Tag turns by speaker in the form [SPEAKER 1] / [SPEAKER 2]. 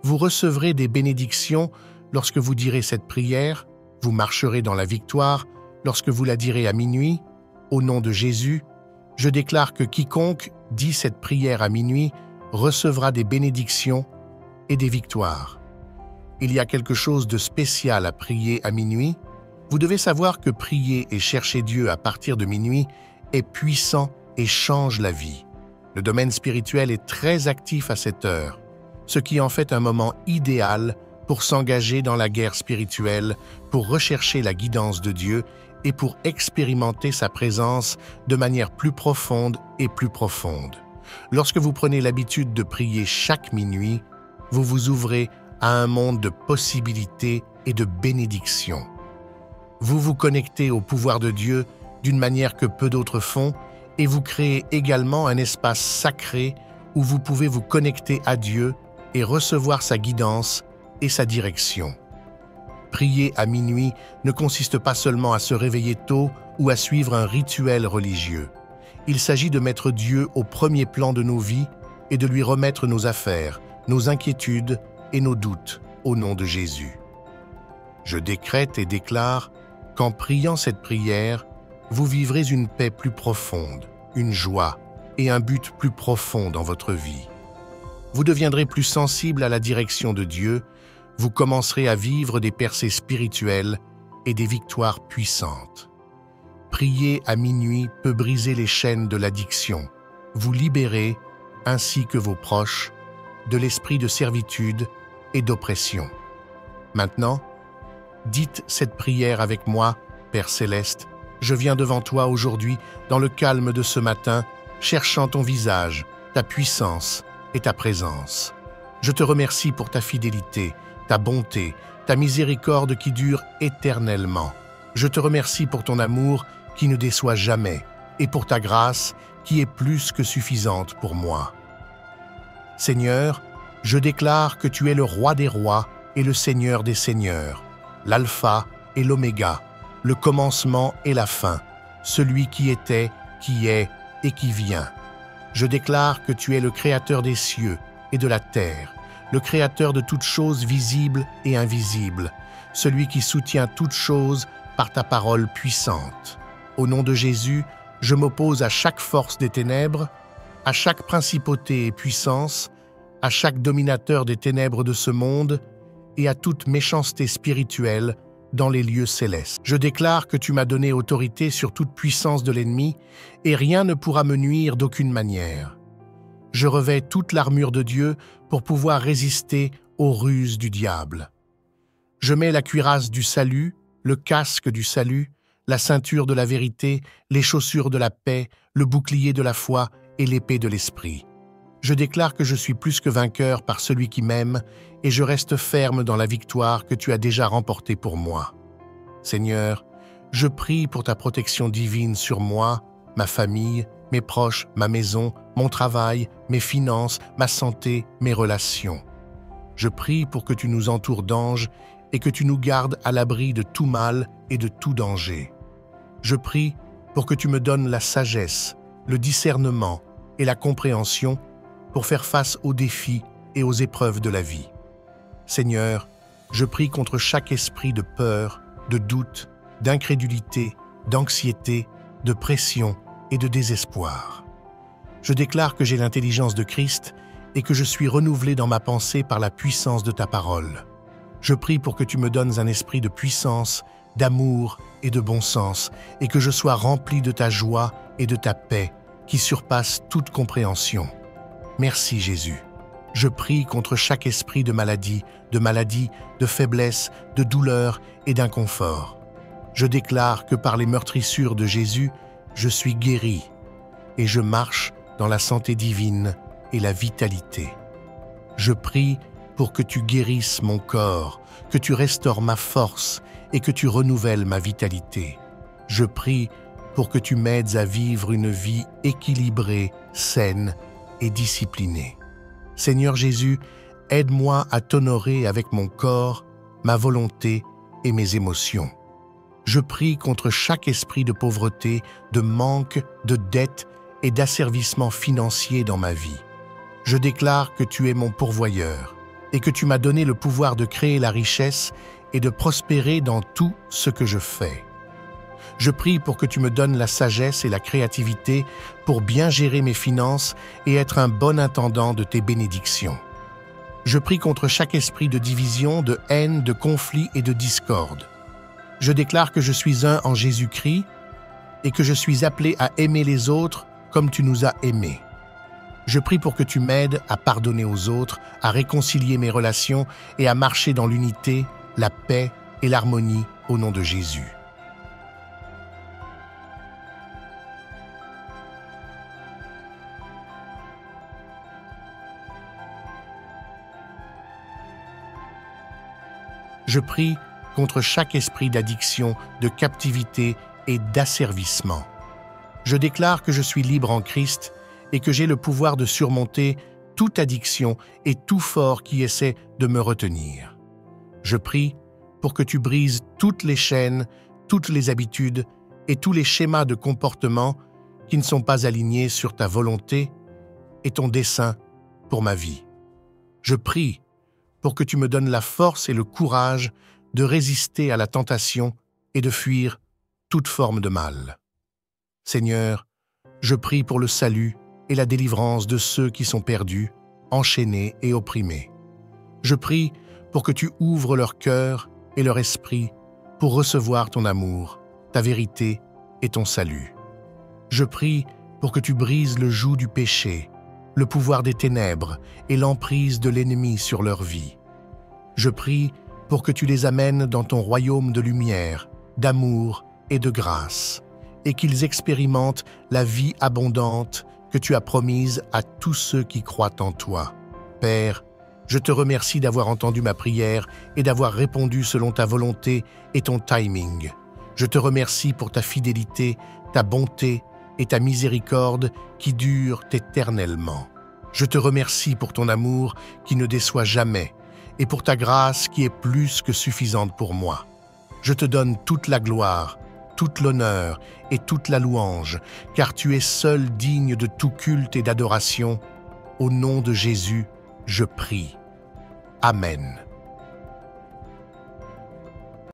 [SPEAKER 1] Vous recevrez des bénédictions lorsque vous direz cette prière, vous marcherez dans la victoire lorsque vous la direz à minuit. Au nom de Jésus, je déclare que quiconque dit cette prière à minuit recevra des bénédictions et des victoires. Il y a quelque chose de spécial à prier à minuit. Vous devez savoir que prier et chercher Dieu à partir de minuit est puissant et change la vie. Le domaine spirituel est très actif à cette heure, ce qui en fait un moment idéal pour s'engager dans la guerre spirituelle, pour rechercher la guidance de Dieu et pour expérimenter sa présence de manière plus profonde et plus profonde. Lorsque vous prenez l'habitude de prier chaque minuit, vous vous ouvrez à un monde de possibilités et de bénédictions. Vous vous connectez au pouvoir de Dieu d'une manière que peu d'autres font et vous créez également un espace sacré où vous pouvez vous connecter à Dieu et recevoir sa guidance et sa direction. Prier à minuit ne consiste pas seulement à se réveiller tôt ou à suivre un rituel religieux. Il s'agit de mettre Dieu au premier plan de nos vies et de lui remettre nos affaires, nos inquiétudes et nos doutes au nom de Jésus. Je décrète et déclare qu'en priant cette prière, vous vivrez une paix plus profonde, une joie et un but plus profond dans votre vie. Vous deviendrez plus sensible à la direction de Dieu, vous commencerez à vivre des percées spirituelles et des victoires puissantes. Prier à minuit peut briser les chaînes de l'addiction, vous libérer, ainsi que vos proches, de l'esprit de servitude et d'oppression. Maintenant, dites cette prière avec moi, Père Céleste. Je viens devant toi aujourd'hui, dans le calme de ce matin, cherchant ton visage, ta puissance et ta présence. Je te remercie pour ta fidélité, ta bonté, ta miséricorde qui dure éternellement. Je te remercie pour ton amour qui ne déçoit jamais et pour ta grâce qui est plus que suffisante pour moi. Seigneur, je déclare que tu es le roi des rois et le Seigneur des seigneurs, l'alpha et l'oméga, le commencement et la fin, celui qui était, qui est et qui vient. Je déclare que tu es le Créateur des cieux et de la terre, le Créateur de toutes choses visibles et invisibles, celui qui soutient toutes choses par ta parole puissante. Au nom de Jésus, je m'oppose à chaque force des ténèbres, à chaque principauté et puissance, à chaque dominateur des ténèbres de ce monde et à toute méchanceté spirituelle dans les lieux célestes. Je déclare que tu m'as donné autorité sur toute puissance de l'ennemi et rien ne pourra me nuire d'aucune manière. Je revêts toute l'armure de Dieu pour pouvoir résister aux ruses du diable. Je mets la cuirasse du salut, le casque du salut, la ceinture de la vérité, les chaussures de la paix, le bouclier de la foi et l'épée de l'esprit. Je déclare que je suis plus que vainqueur par celui qui m'aime et je reste ferme dans la victoire que tu as déjà remportée pour moi. Seigneur, je prie pour ta protection divine sur moi, ma famille, mes proches, ma maison, mon travail, mes finances, ma santé, mes relations. Je prie pour que tu nous entoures d'anges et que tu nous gardes à l'abri de tout mal et de tout danger. Je prie pour que tu me donnes la sagesse, le discernement et la compréhension pour faire face aux défis et aux épreuves de la vie. Seigneur, je prie contre chaque esprit de peur, de doute, d'incrédulité, d'anxiété, de pression et de désespoir. Je déclare que j'ai l'intelligence de Christ et que je suis renouvelé dans ma pensée par la puissance de ta parole. Je prie pour que tu me donnes un esprit de puissance, d'amour et de bon sens, et que je sois rempli de ta joie et de ta paix qui surpasse toute compréhension. Merci Jésus. Je prie contre chaque esprit de maladie, de faiblesse, de douleur et d'inconfort. Je déclare que par les meurtrissures de Jésus, je suis guéri et je marche dans la santé divine et la vitalité. Je prie pour que tu guérisses mon corps, que tu restaures ma force et que tu renouvelles ma vitalité. Je prie pour que tu m'aides à vivre une vie équilibrée, saine et disciplinée. Seigneur Jésus, aide-moi à t'honorer avec mon corps, ma volonté et mes émotions. Je prie contre chaque esprit de pauvreté, de manque, de dette et d'asservissement financier dans ma vie. Je déclare que tu es mon pourvoyeur et que tu m'as donné le pouvoir de créer la richesse et de prospérer dans tout ce que je fais. Je prie pour que tu me donnes la sagesse et la créativité pour bien gérer mes finances et être un bon intendant de tes bénédictions. Je prie contre chaque esprit de division, de haine, de conflit et de discorde. Je déclare que je suis un en Jésus-Christ et que je suis appelé à aimer les autres comme tu nous as aimés. Je prie pour que tu m'aides à pardonner aux autres, à réconcilier mes relations et à marcher dans l'unité, la paix et l'harmonie au nom de Jésus. Je prie contre chaque esprit d'addiction, de captivité et d'asservissement. Je déclare que je suis libre en Christ et que j'ai le pouvoir de surmonter toute addiction et tout fort qui essaie de me retenir. Je prie pour que tu brises toutes les chaînes, toutes les habitudes et tous les schémas de comportement qui ne sont pas alignés sur ta volonté et ton dessein pour ma vie. Je prie pour que tu me donnes la force et le courage de résister à la tentation et de fuir toute forme de mal. Seigneur, je prie pour le salut et la délivrance de ceux qui sont perdus, enchaînés et opprimés. Je prie pour que tu ouvres leur cœur et leur esprit pour recevoir ton amour, ta vérité et ton salut. Je prie pour que tu brises le joug du péché, le pouvoir des ténèbres et l'emprise de l'ennemi sur leur vie. Je prie pour que tu les amènes dans ton royaume de lumière, d'amour et de grâce, et qu'ils expérimentent la vie abondante que tu as promise à tous ceux qui croient en toi. Père, je te remercie d'avoir entendu ma prière et d'avoir répondu selon ta volonté et ton timing. Je te remercie pour ta fidélité, ta bonté et ta miséricorde qui durent éternellement. Je te remercie pour ton amour qui ne déçoit jamais et pour ta grâce qui est plus que suffisante pour moi. Je te donne toute la gloire, toute l'honneur et toute la louange, car tu es seul digne de tout culte et d'adoration. Au nom de Jésus, je prie. Amen.